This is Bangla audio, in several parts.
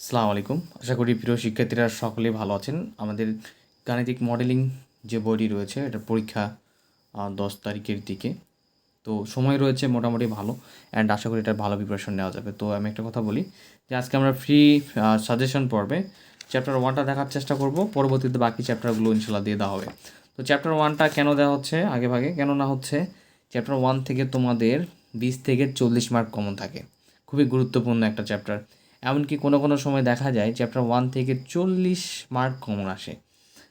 আসসালামু আলাইকুম। আশা করি প্রিয় শিক্ষার্থীরা সকলেই ভালো আছেন। আমাদের গাণিতিক মডেলিং যে বইটি রয়েছে এটার পরীক্ষা ১০ তারিখের দিকে। তো সময় রয়েছে মোটামুটি ভালো অ্যান্ড আশা করি এটার ভালো প্রিপারেশন নেওয়া যাবে। তো আমি একটা কথা বলি যে আজকে আমরা ফ্রি সাজেশন পর্বে চ্যাপ্টার 1টা দেখার চেষ্টা করব। পরবর্তীতে বাকি চ্যাপ্টারগুলো ইনশাআল্লাহ দিয়ে দেওয়া হবে। তো চ্যাপ্টার 1টা কেন দেওয়া হচ্ছে আগেভাগে? কেন না হচ্ছে চ্যাপ্টার 1 থেকে তোমাদের 20 থেকে 40 মার্ক কমন থাকে। খুবই গুরুত্বপূর্ণ একটা চ্যাপ্টার। এমনকি কোনো সময় দেখা যায় চ্যাপ্টার 1 থেকে 40 মার্ক কমন আসে।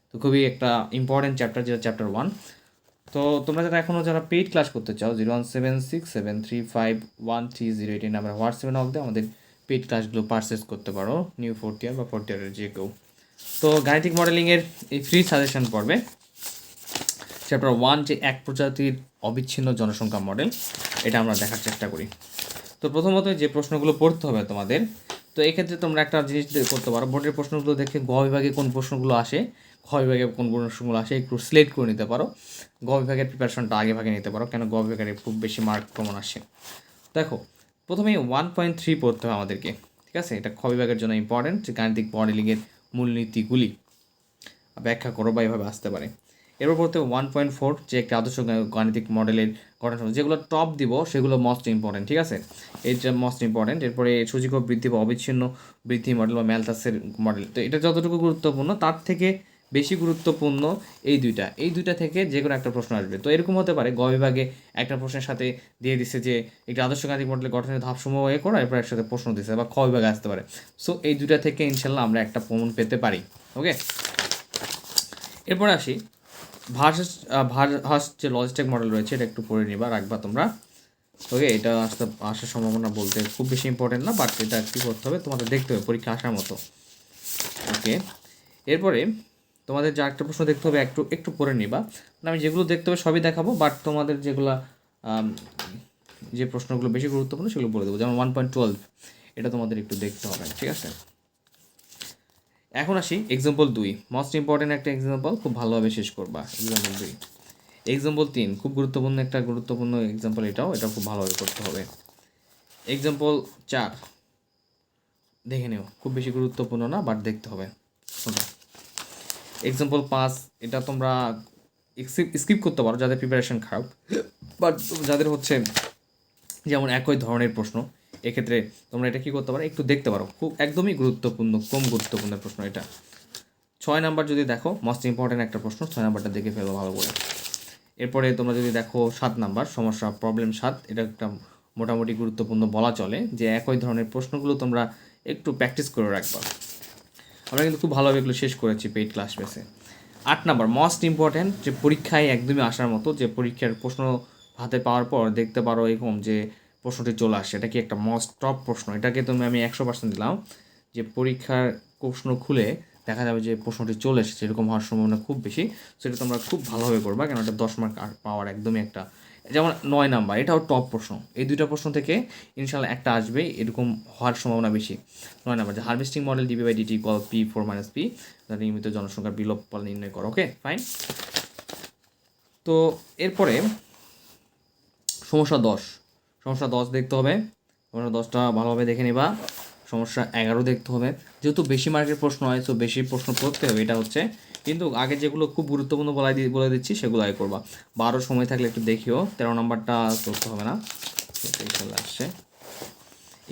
তো খুবই একটা ইম্পর্ট্যান্ট চ্যাপ্টার যেটা চ্যাপ্টার 1। তো তোমরা যারা পেইড ক্লাস করতে চাও 01767351308 এই নাম্বার হোয়াটসঅ্যাপে নক দিয়ে আমাদের পেইড ক্লাসগুলো পারচেস করতে পারো, নিউ ফোর্থ ইয়ার বা ফোর্থ ইয়ারের যে কেউ। তো গাণিতিক মডেলিংয়ের এই ফ্রি সাজেশন পর্বে চ্যাপ্টার 1 যে এক প্রজাতির অবিচ্ছিন্ন জনসংখ্যা মডেল, এটা আমরা দেখার চেষ্টা করি। তো প্রথমত যে প্রশ্নগুলো পড়তে হবে তোমাদের, তো এক্ষেত্রে তোমরা একটা জিনিস করতে পারো, বোর্ডের প্রশ্নগুলো দেখে গ বিভাগে কোন প্রশ্নগুলো আসে, খ বিভাগে কোন প্রশ্নগুলো আসে একটু সিলেক্ট করে নিতে পারো। গ বিভাগের প্রিপারেশনটা আগে ভাগে নিতে পারো, কেন গ বিভাগের খুব বেশি মার্ক কমন আসে। দেখো, প্রথমে 1.3 পড়তে হবে আমাদেরকে, ঠিক আছে? এটা খ বিভাগের জন্য ইম্পর্টেন্ট, যে গাণিতিক মডেলিংয়ের মূলনীতিগুলি ব্যাখ্যা করো বা এভাবে আসতে পারে। এরপর পড়তে 1.4 যে একটা আদর্শ গাণিতিক মডেলের গঠন, যেগুলো টপ দিব সেগুলো মোস্ট ইম্পর্টেন্ট, ঠিক আছে? এইটা মোস্ট ইম্পর্টেন্ট। এরপরে সূচক বৃদ্ধি বা অবিচ্ছিন্ন বৃদ্ধি মডেল বা ম্যালথাসের মডেল, তো এটা যতটুকু গুরুত্বপূর্ণ তার থেকে বেশি গুরুত্বপূর্ণ এই দুইটা থেকে যে কোনো একটা প্রশ্ন আসবে। তো এরকম হতে পারে গ বিভাগে একটা প্রশ্নের সাথে দিয়ে দিচ্ছে যে একটা আদর্শ গাণিতিক মডেলের গঠনের ধাপসমূহ করা, এরপর একসাথে প্রশ্ন দিচ্ছে, বা খ বিভাগে আসতে পারে। সো এই দুইটা থেকে ইনশাল্লাহ আমরা একটা প্রমাণ পেতে পারি। ওকে, এরপরে আসি ভার্হাস যে লজিস্টিক মডেল রয়েছে, এটা একটু পড়ে নিবা, রাখবা তোমরা। ওকে, এটা আসার সম্ভাবনা বলতে খুব বেশি ইম্পর্টেন্ট না, বাট এটা কী করতে হবে তোমাদের দেখতে হবে পরীক্ষা আসার মতো। ওকে, এরপরে তোমাদের যা একটা প্রশ্ন দেখতে হবে একটু পড়ে নিবা। আমি যেগুলো দেখতে হবে সবই দেখাবো, বাট তোমাদের যেগুলো যে প্রশ্নগুলো বেশি গুরুত্বপূর্ণ সেগুলো বলে দেবো। যেমন 1.12 এটা তোমাদের একটু দেখতে হবে, ঠিক আছে? এখন আসি এক্সাম্পল 2, মোস্ট ইম্পর্টেন্ট একটা এক্সাম্পল, খুব ভালোভাবে শেষ করবা। এক্সাম্পল 2, এক্সাম্পল 3 খুব গুরুত্বপূর্ণ এক্সাম্পল, এটা খুব ভালোভাবে করতে হবে। এক্সাম্পল 4 দেখে নিও, খুব বেশি গুরুত্বপূর্ণ না, বাট দেখতে হবে। এক্সাম্পল 5 এটা তোমরা স্কিপ করতে পারো যাদের প্রিপারেশন খারাপ, বাট যাদের হচ্ছে যেমন একই ধরনের প্রশ্ন, এক্ষেত্রে তোমরা এটা কী করতে পারো, একটু দেখতে পারো। খুব একদমই কম গুরুত্বপূর্ণ প্রশ্ন এটা। 6 নাম্বার যদি দেখো, মোস্ট ইম্পর্টেন্ট একটা প্রশ্ন, 6 নাম্বারটা দেখে ফেলো ভালো করে। এরপরে তোমরা যদি দেখো 7 নাম্বার সমস্যা প্রবলেম 7, এটা একটা মোটামুটি গুরুত্বপূর্ণ বলা চলে, যে একই ধরনের প্রশ্নগুলো তোমরা একটু প্র্যাকটিস করে রাখবা। আমরা কিন্তু খুব ভালোভাবে এগুলো শেষ করেছি পেইড ক্লাস বেসে। 8 নাম্বার মোস্ট ইম্পর্ট্যান্ট, যে পরীক্ষায় একদমই আসার মতো, যে পরীক্ষার প্রশ্ন হাতে পাওয়ার পর দেখতে পারো এরকম যে প্রশ্নটি চলে আসে, এটা কি একটা মোস্ট টপ প্রশ্ন, এটাকে আমি 100% দিলাম, যে পরীক্ষার প্রশ্ন খুলে দেখা যাবে যে প্রশ্নটি চলে এসেছে, এরকম হওয়ার সম্ভাবনা খুব বেশি। সেটা তোমরা খুব ভালোভাবে করবা, কেন এটা 10 মার্ক পাওয়ার একদমই একটা। যেমন 9 নাম্বার, এটাও টপ প্রশ্ন, এই দুইটা প্রশ্ন থেকে ইনশাল্লাহ একটা আসবে, এরকম হওয়ার সম্ভাবনা বেশি। 9 নাম্বার, যে হারভেস্টিং মডেল ডিভি/ডিটি ইকুয়াল P4 - P, নিয়মিত জনসংখ্যার বিলোপ ফল নির্ণয় করো। Okay, fine. তো এরপরে সমস্যা 10 দেখতে হবে। সমস্যা 10টা ভালোভাবে দেখে নিবা। সমস্যা 11 দেখতে হবে। যেহেতু বেশি মার্কের প্রশ্ন হয়, তো বেশি প্রশ্ন পড়তে হবে, এটা হচ্ছে। কিন্তু আগে যেগুলো খুব গুরুত্বপূর্ণ বলে দিচ্ছি সেগুলো আগে করবা। 12 সময় থাকলে একটু দেখিও, 13 নাম্বারটা করতে হবে না, চলে আসছে।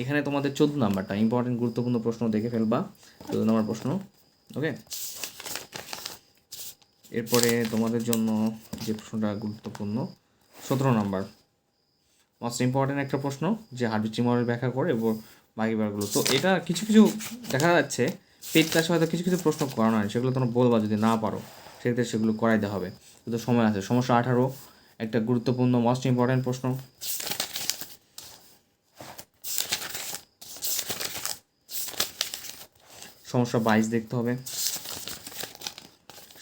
এখানে তোমাদের 14 নাম্বারটা ইম্পর্টেন্ট গুরুত্বপূর্ণ প্রশ্ন দেখে ফেলবা, 14 নাম্বার প্রশ্ন। ওকে, এরপরে তোমাদের জন্য যে প্রশ্নটা গুরুত্বপূর্ণ 17 নাম্বার, মোস্ট ইম্পর্টেন্ট একটা প্রশ্ন, যে হারভেস্টিং মডেল ব্যাখ্যা করে এবং বাকি বারগুলো। তো এটা কিছু দেখা যাচ্ছে পেইড ক্লাসে হয়তো কিছু প্রশ্ন করানো হয়, সেগুলো তোমরা বলবা যদি না পারো, সেক্ষেত্রে সেগুলো করাইতে হবে, কিন্তু সময় আছে। সমস্যা 18 একটা গুরুত্বপূর্ণ মোস্ট ইম্পর্টেন্ট প্রশ্ন। সমস্যা 22 দেখতে হবে।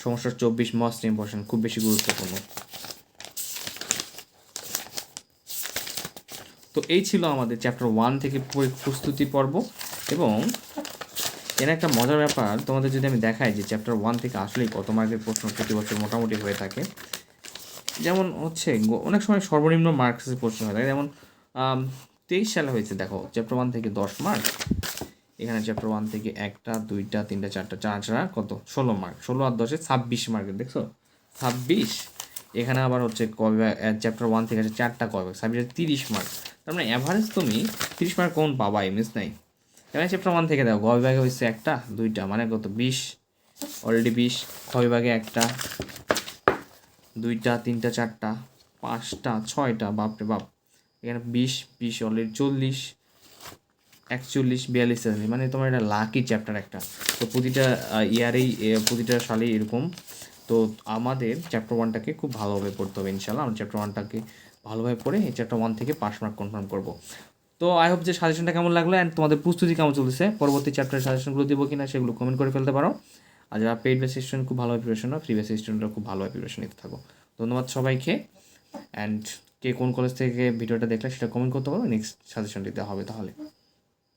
সমস্যা 24 মোস্ট ইম্পর্টেন্ট, খুব বেশি গুরুত্বপূর্ণ। তো এই ছিল আমাদের চ্যাপ্টার 1 থেকে প্রস্তুতি পর্ব। এবং এর একটা মজার ব্যাপার তোমাদের যদি আমি দেখাই, যে চ্যাপ্টার 1 থেকে আসলেই কত মার্কের প্রশ্ন প্রতি বছর মোটামুটি হয়ে থাকে। যেমন হচ্ছে অনেক সময় সর্বনিম্ন মার্কসের প্রশ্ন হয়ে থাকে, যেমন 23 সালে হয়েছে, দেখো চ্যাপ্টার 1 থেকে 10 মার্ক। এখানে চ্যাপ্টার 1 থেকে 1টা 2টা 3টা 4টা 4 কত 16 মার্ক, 16 আর 10 26 মার্কের, দেখছো 26। এখানে আবার হচ্ছে চ্যাপ্টার 1 থেকে আছে 4টা কবে 26 30 মার্ক। তার মানে অ্যাভারেজ তুমি 30 মার্ক কোন পাবা, মিস নাই। এখানে চ্যাপ্টার 1 থেকে দেখো গ বিভাগে হচ্ছে 1টা 2টা মানে কত 20, অলরেডি 20। খ বিভাগে 1টা 2টা 3টা 4টা 5টা 6টা, বাপরে বাপ। এখানে 20 20 অলরেডি 40 41 42 43, মানে তোমার এটা লাকি চ্যাপ্টার একটা। তো প্রতিটা ইয়ারেই প্রতিটা সালেই এরকম। তো আমাদের চ্যাপ্টার 1টাকে খুব ভালোভাবে পড়তে হবে ইনশাল্লাহ। আমরা চ্যাপ্টার 1টাকে ভালোভাবে পড়ে এই চ্যাপ্টার 1 থেকে পাস মার্ক কনফার্ম করবো। তো আই হোপ যে সাজেশনটা কেমন লাগলো অ্যান্ড তোমাদের প্রস্তুতি কেমন চলছে, পরবর্তী চ্যাপ্টারের সাজেশনগুলো দেবো কিনা সেগুলো কমেন্ট করে ফেলতে পারো। আর যারা পেইড বেস স্টুডেন্ট খুব ভালোভাবে প্রিপারেশন নাও, ফ্রি বেস স্টুডেন্টরা খুব ভালোভাবে প্রিপারেশন নিতে থাকো। ধন্যবাদ সবাইকে। অ্যান্ড কে কোন কলেজ থেকে ভিডিওটা দেখলে সেটা কমেন্ট করতে পারো, নেক্সট সাজেশন দিতে হবে তাহলে।